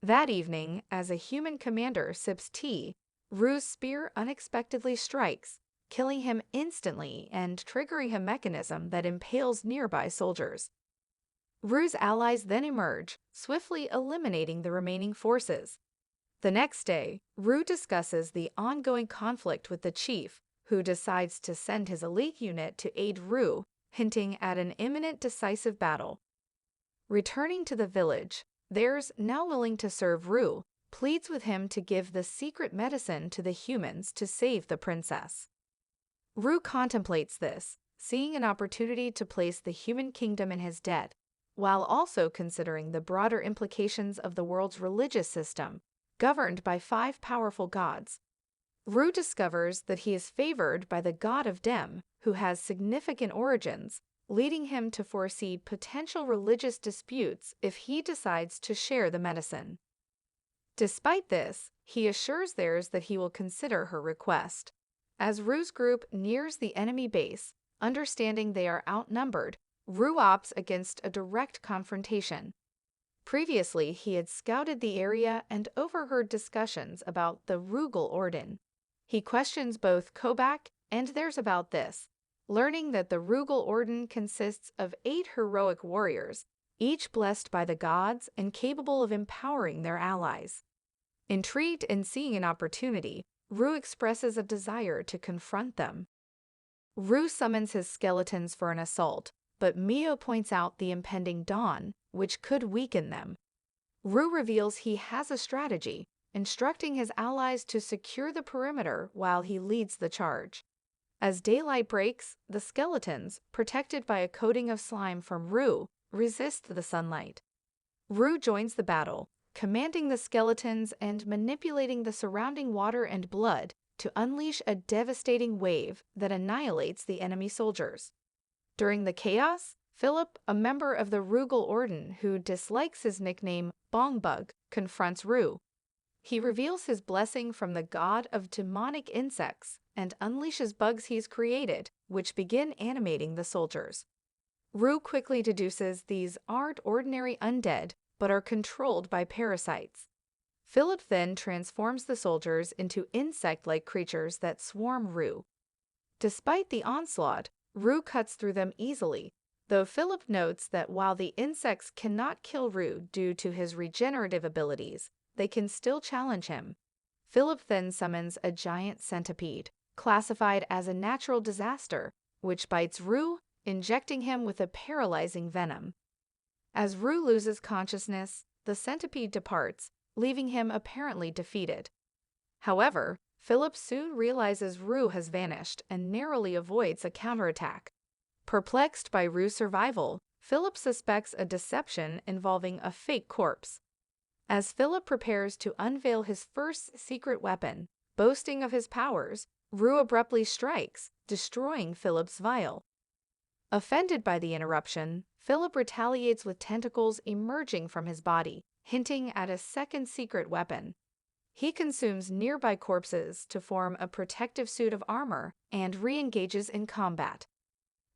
That evening, as a human commander sips tea, Ru's spear unexpectedly strikes, killing him instantly and triggering a mechanism that impales nearby soldiers. Ru's allies then emerge, swiftly eliminating the remaining forces. The next day, Ru discusses the ongoing conflict with the chief, who decides to send his elite unit to aid Ru, hinting at an imminent decisive battle. Returning to the village, theirs, now willing to serve Ru, pleads with him to give the secret medicine to the humans to save the princess. Ru contemplates this, seeing an opportunity to place the human kingdom in his debt, while also considering the broader implications of the world's religious system, governed by 5 powerful gods. Ru discovers that he is favored by the god of Dem, who has significant origins, leading him to foresee potential religious disputes if he decides to share the medicine. Despite this, he assures theirs that he will consider her request. As Ru's group nears the enemy base, understanding they are outnumbered, Ru opts against a direct confrontation. Previously, he had scouted the area and overheard discussions about the Rugal Ordon. He questions both Kobak and theirs about this, learning that the Rugal Ordon consists of 8 heroic warriors, each blessed by the gods and capable of empowering their allies. Intrigued and seeing an opportunity, Ru expresses a desire to confront them. Ru summons his skeletons for an assault, but Mio points out the impending dawn, which could weaken them. Ru reveals he has a strategy, instructing his allies to secure the perimeter while he leads the charge. As daylight breaks, the skeletons, protected by a coating of slime from Ru, resist the sunlight. Ru joins the battle, commanding the skeletons and manipulating the surrounding water and blood to unleash a devastating wave that annihilates the enemy soldiers. During the chaos, Philip, a member of the Rugal Ordon who dislikes his nickname Bongbug, confronts Ru. He reveals his blessing from the god of demonic insects and unleashes bugs he's created, which begin animating the soldiers. Ru quickly deduces these aren't ordinary undead, but are controlled by parasites. Philip then transforms the soldiers into insect-like creatures that swarm Ru. Despite the onslaught, Ru cuts through them easily, though Philip notes that while the insects cannot kill Ru due to his regenerative abilities, they can still challenge him. Philip then summons a giant centipede, classified as a natural disaster, which bites Ru, injecting him with a paralyzing venom. As Ru loses consciousness, the centipede departs, leaving him apparently defeated. However, Philip soon realizes Ru has vanished and narrowly avoids a counterattack. Perplexed by Ru's survival, Philip suspects a deception involving a fake corpse. As Philip prepares to unveil his first secret weapon, boasting of his powers, Ru abruptly strikes, destroying Philip's vial. Offended by the interruption, Philip retaliates with tentacles emerging from his body, hinting at a second secret weapon. He consumes nearby corpses to form a protective suit of armor and re-engages in combat.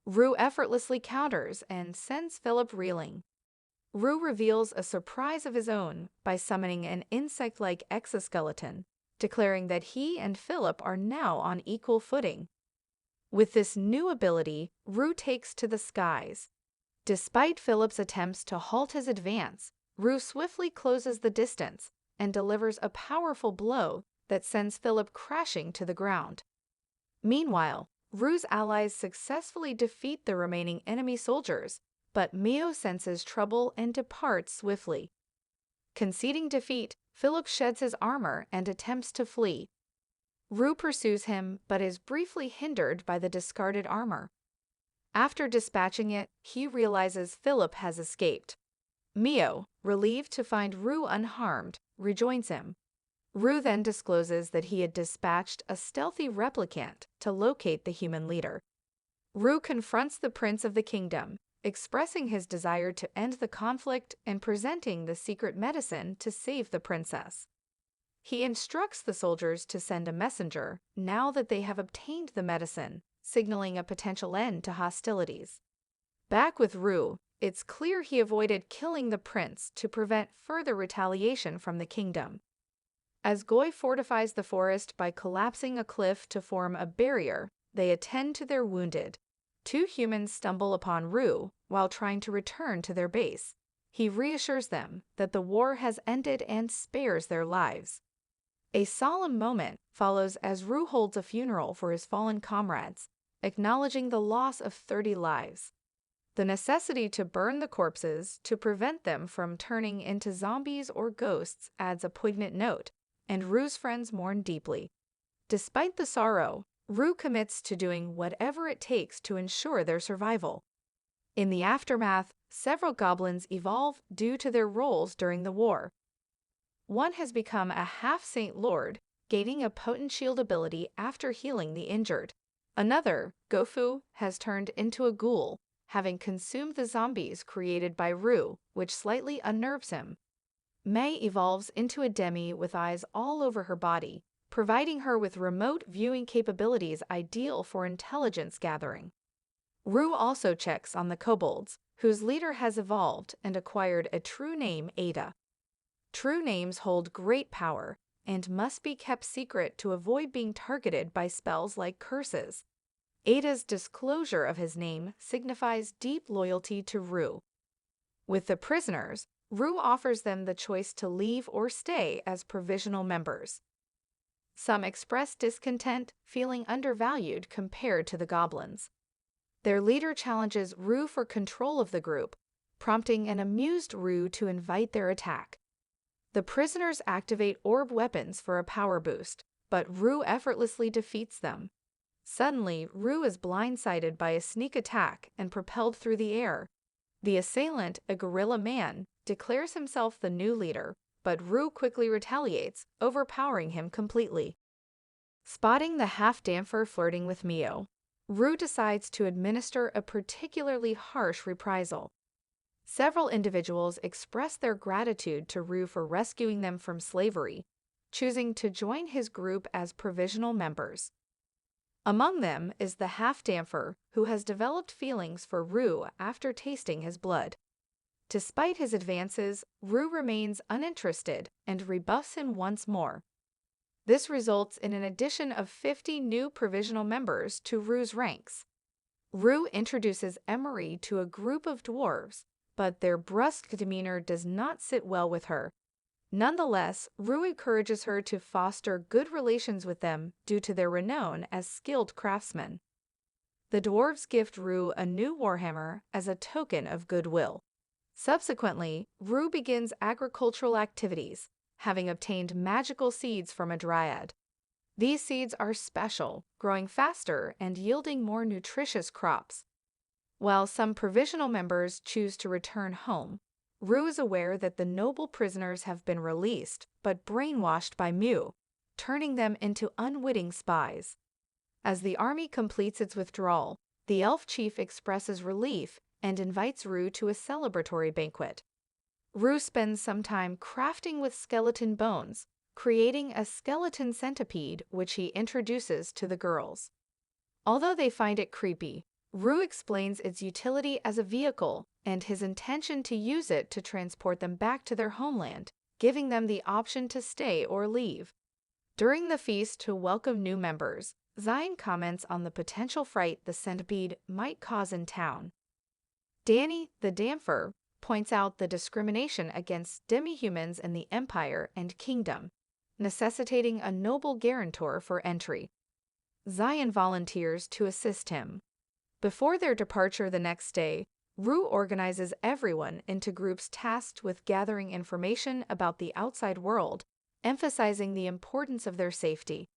Ru effortlessly counters and sends Philip reeling. Ru reveals a surprise of his own by summoning an insect-like exoskeleton, declaring that he and Philip are now on equal footing. With this new ability, Ru takes to the skies. Despite Philip's attempts to halt his advance, Ru swiftly closes the distance and delivers a powerful blow that sends Philip crashing to the ground. Meanwhile, Ru's allies successfully defeat the remaining enemy soldiers, but Mio senses trouble and departs swiftly. Conceding defeat, Philip sheds his armor and attempts to flee. Ru pursues him but is briefly hindered by the discarded armor. After dispatching it, he realizes Philip has escaped. Mio, relieved to find Ru unharmed, rejoins him. Ru then discloses that he had dispatched a stealthy replicant to locate the human leader. Ru confronts the prince of the kingdom, expressing his desire to end the conflict and presenting the secret medicine to save the princess. He instructs the soldiers to send a messenger now that they have obtained the medicine, signaling a potential end to hostilities. Back with Ru, it's clear he avoided killing the prince to prevent further retaliation from the kingdom. As Goy fortifies the forest by collapsing a cliff to form a barrier, they attend to their wounded. Two humans stumble upon Rue while trying to return to their base. He reassures them that the war has ended and spares their lives. A solemn moment follows as Rue holds a funeral for his fallen comrades, acknowledging the loss of 30 lives. The necessity to burn the corpses to prevent them from turning into zombies or ghosts adds a poignant note, and Rue's friends mourn deeply. Despite the sorrow, Rue commits to doing whatever it takes to ensure their survival. In the aftermath, several goblins evolve due to their roles during the war. One has become a half-saint lord, gaining a potent shield ability after healing the injured. Another, Gofu, has turned into a ghoul, having consumed the zombies created by Rue, which slightly unnerves him. Mei evolves into a demi with eyes all over her body, providing her with remote viewing capabilities ideal for intelligence gathering. Rue also checks on the kobolds, whose leader has evolved and acquired a true name, Ada. True names hold great power and must be kept secret to avoid being targeted by spells like curses. Ada's disclosure of his name signifies deep loyalty to Rue. With the prisoners, Rue offers them the choice to leave or stay as provisional members. Some express discontent, feeling undervalued compared to the goblins. Their leader challenges Rue for control of the group, prompting an amused Rue to invite their attack. The prisoners activate orb weapons for a power boost, but Rue effortlessly defeats them. Suddenly, Rue is blindsided by a sneak attack and propelled through the air. The assailant, a gorilla man, declares himself the new leader, but Rue quickly retaliates, overpowering him completely. Spotting the half-damper flirting with Mio, Rue decides to administer a particularly harsh reprisal. Several individuals express their gratitude to Rue for rescuing them from slavery, choosing to join his group as provisional members. Among them is the half-damper, who has developed feelings for Rue after tasting his blood. Despite his advances, Rue remains uninterested and rebuffs him once more. This results in an addition of 50 new provisional members to Rue's ranks. Rue introduces Emery to a group of dwarves, but their brusque demeanor does not sit well with her. Nonetheless, Rue encourages her to foster good relations with them due to their renown as skilled craftsmen. The dwarves gift Rue a new warhammer as a token of goodwill. Subsequently, Rue begins agricultural activities, having obtained magical seeds from a dryad. These seeds are special, growing faster and yielding more nutritious crops. While some provisional members choose to return home, Rue is aware that the noble prisoners have been released but brainwashed by Mew, turning them into unwitting spies. As the army completes its withdrawal, the Elf Chief expresses relief and invites Rue to a celebratory banquet. Rue spends some time crafting with skeleton bones, creating a skeleton centipede which he introduces to the girls. Although they find it creepy, Rue explains its utility as a vehicle and his intention to use it to transport them back to their homeland, giving them the option to stay or leave. During the feast to welcome new members, Zion comments on the potential fright the centipede might cause in town. Danny, the Damper, points out the discrimination against demi-humans in the Empire and Kingdom, necessitating a noble guarantor for entry. Zion volunteers to assist him. Before their departure the next day, Rue organizes everyone into groups tasked with gathering information about the outside world, emphasizing the importance of their safety.